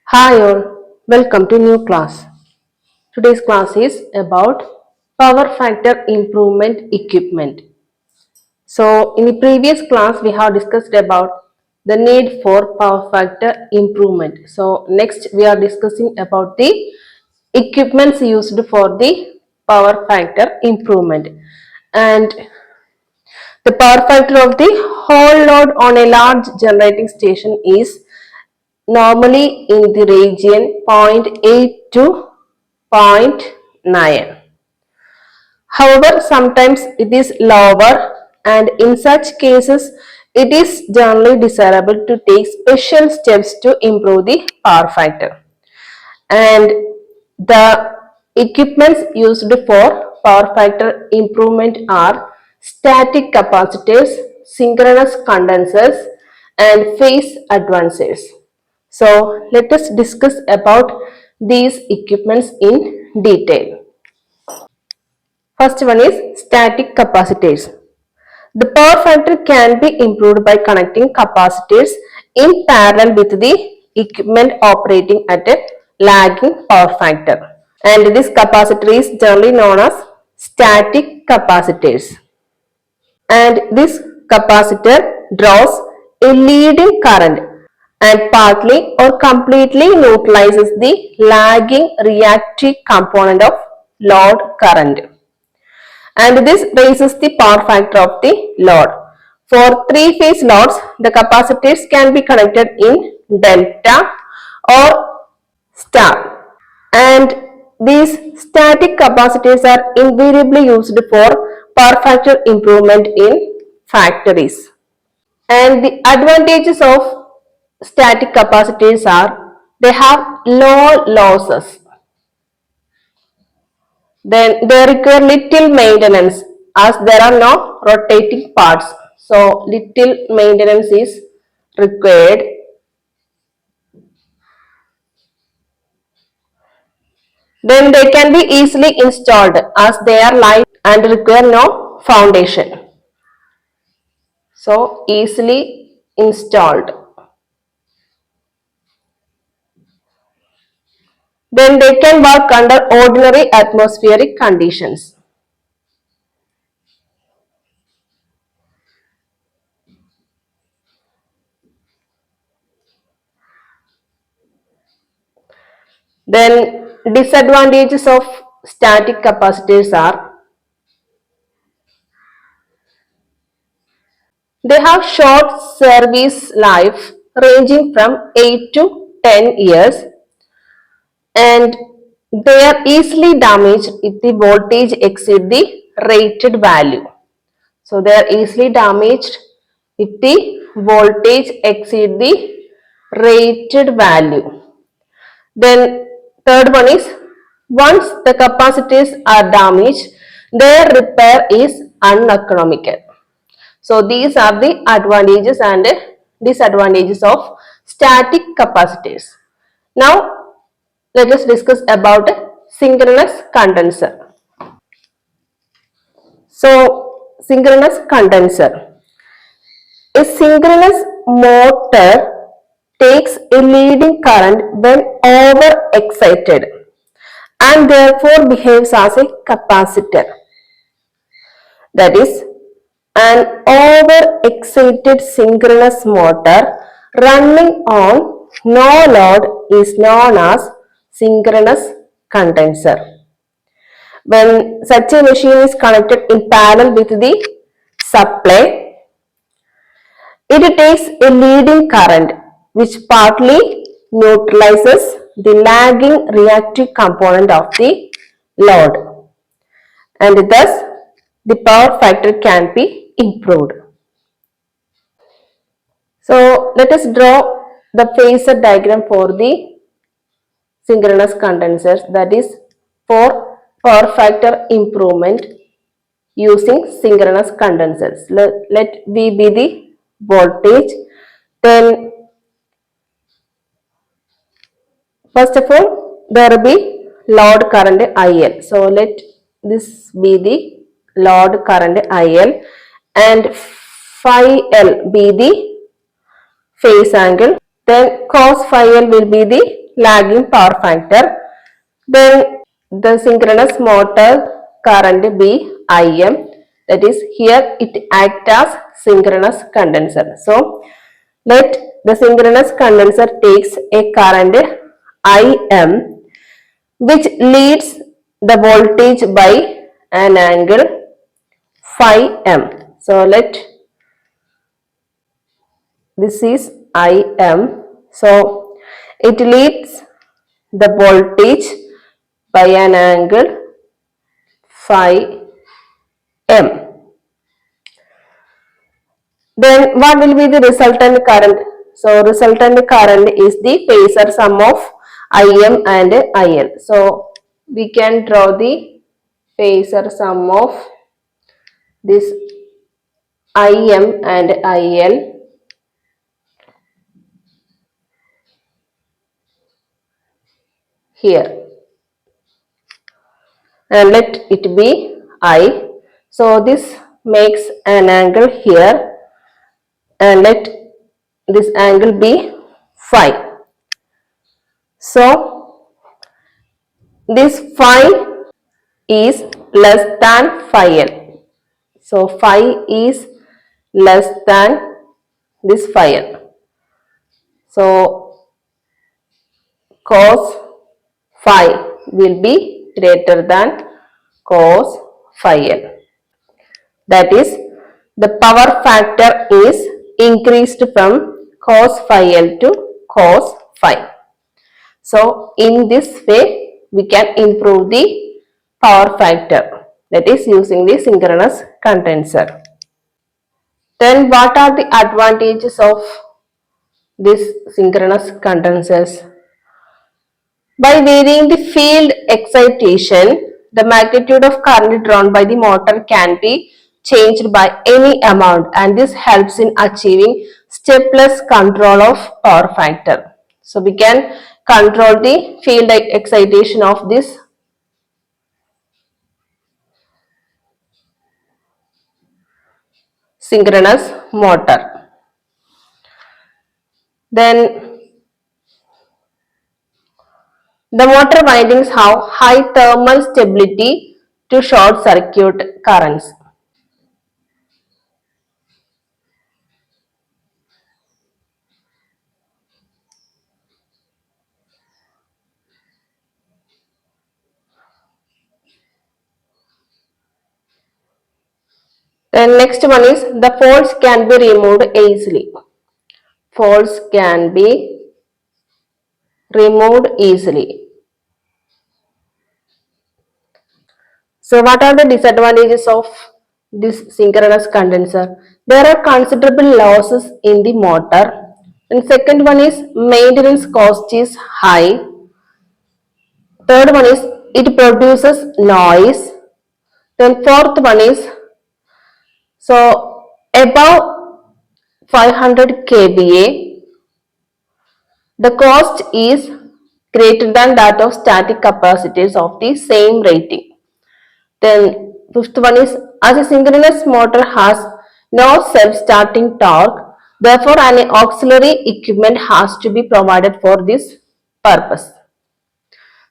Hi all, welcome to new class. Today's class is about power factor improvement equipment. So in the previous class we have discussed about the need for power factor improvement. So next we are discussing about the equipments used for the power factor improvement. And the power factor of the whole load on a large generating station is normally in the region zero point 0.8 to zero point 0.9. However, sometimes it is lower, and in such cases, it is generally desirable to take special steps to improve the power factor. And the equipments used for power factor improvement are static capacitors, synchronous condensers, and phase advancers. So let us discuss about these equipments in detail. First one is static capacitors. The power factor can be improved by connecting capacitors in parallel with the equipment operating at a lagging power factor. And this capacitor is generally known as static capacitors. And this capacitor draws a leading current and partly or completely neutralizes the lagging reactive component of load current, and this raises the power factor of the load. For three-phase loads, the capacitors can be connected in delta or star, and these static capacitors are invariably used for power factor improvement in factories. And the advantages of static capacitors are they have low losses, then they require little maintenance as there are no rotating parts. So little maintenance is required. Then they can be easily installed as they are light and require no foundation. So easily installed. Then they can work under ordinary atmospheric conditions. Then disadvantages of static capacitors are they have short service life ranging from 8 to 10 years, and they are easily damaged if the voltage exceeds the rated value. So they are easily damaged if the voltage exceeds the rated value. Then third one is once the capacitors are damaged, their repair is uneconomical. So these are the advantages and disadvantages of static capacitors. Now let us discuss about synchronous condenser. So synchronous condenser. A synchronous motor takes a leading current when over excited and therefore behaves as a capacitor. That is, an over-excited synchronous motor running on no load is known as synchronous condenser. When such a machine is connected in parallel with the supply, it takes a leading current which partly neutralizes the lagging reactive component of the load, and thus the power factor can be improved. So let us draw the phasor diagram for the synchronous condensers, that is for power factor improvement using synchronous condensers. Let V be the voltage. Then first of all there will be load current IL. So let this be the load current IL and phi L be the phase angle. Then cos phi L will be the lagging power factor. Then the synchronous motor current be Im, that is here it acts as synchronous condenser. So let the synchronous condenser takes a current Im which leads the voltage by an angle phi m. So let this is Im. So it leads the voltage by an angle phi m. Then what will be the resultant current? So resultant current is the phasor sum of Im and IL. So we can draw the phasor sum of this Im and IL here and let it be I. So this makes an angle here and let this angle be phi. So this phi is less than phi L. So phi is less than this phi L. So cos phi will be greater than cos phi L. That is, the power factor is increased from cos phi L to cos phi. So in this way, we can improve the power factor, that is using the synchronous condenser. Then what are the advantages of this synchronous condensers? By varying the field excitation, the magnitude of current drawn by the motor can be changed by any amount, and this helps in achieving stepless control of power factor. So we can control the field excitation of this synchronous motor. Then the motor windings have high thermal stability to short circuit currents. Then next one is the faults can be removed easily. Faults can be removed easily. So what are the disadvantages of this synchronous condenser? There are considerable losses in the motor. And second one is maintenance cost is high. Third one is it produces noise. Then fourth one is so above 500 kVA, the cost is greater than that of static capacitors of the same rating. Then fifth one is as a synchronous motor has no self-starting torque, therefore an auxiliary equipment has to be provided for this purpose.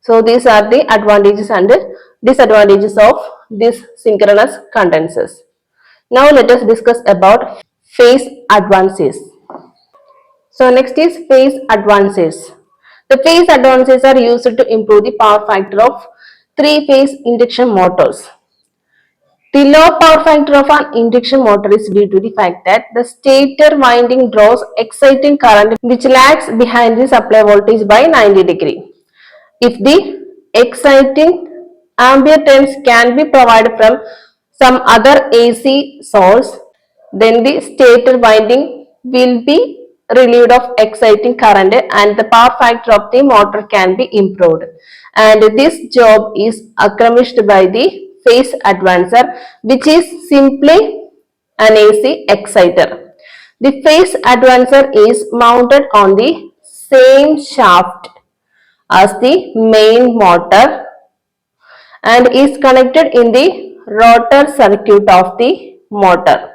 So these are the advantages and disadvantages of these synchronous condensers. Now let us discuss about phase advances. So next is phase advances. The phase advances are used to improve the power factor of three-phase induction motors. The low power factor of an induction motor is due to the fact that the stator winding draws exciting current which lags behind the supply voltage by 90 degree. If the exciting ampere turns can be provided from some other AC source, then the stator winding will be relieved of exciting current and the power factor of the motor can be improved. And this job is accomplished by the phase advancer, which is simply an AC exciter. The phase advancer is mounted on the same shaft as the main motor and is connected in the rotor circuit of the motor.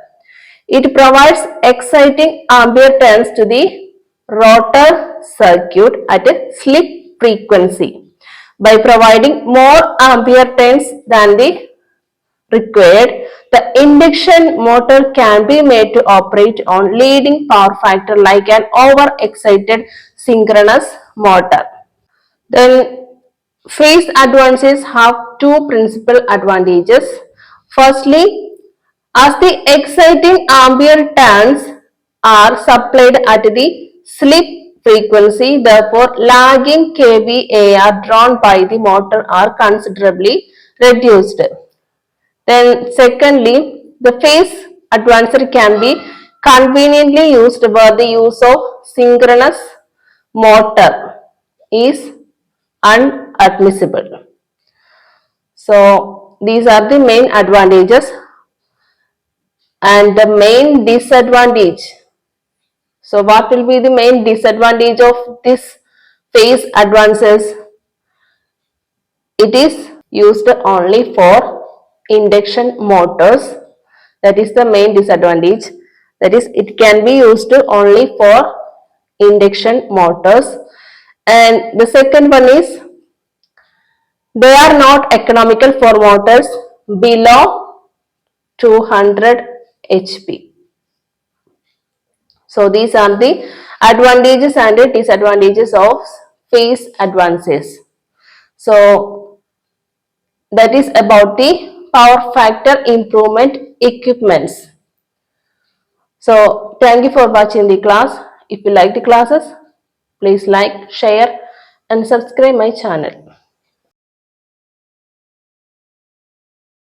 It provides exciting ampere turns to the rotor circuit at a slip frequency. By providing more ampere turns than the required, the induction motor can be made to operate on leading power factor like an over-excited synchronous motor. Then phase advantages have two principal advantages. Firstly, as the exciting ampere turns are supplied at the slip frequency, therefore lagging kVAR drawn by the motor are considerably reduced. Then secondly, the phase advancer can be conveniently used where the use of synchronous motor is unadmissible. So these are the main advantages and the main disadvantage. So what will be the main disadvantage of this phase advances? It is used only for induction motors. That is the main disadvantage. That is, it can be used only for induction motors. And the second one is they are not economical for motors below 200 HP. So these are the advantages and disadvantages of phase advances. So that is about the power factor improvement equipments. So thank you for watching the class. If you like the classes, please like, share and subscribe my channel.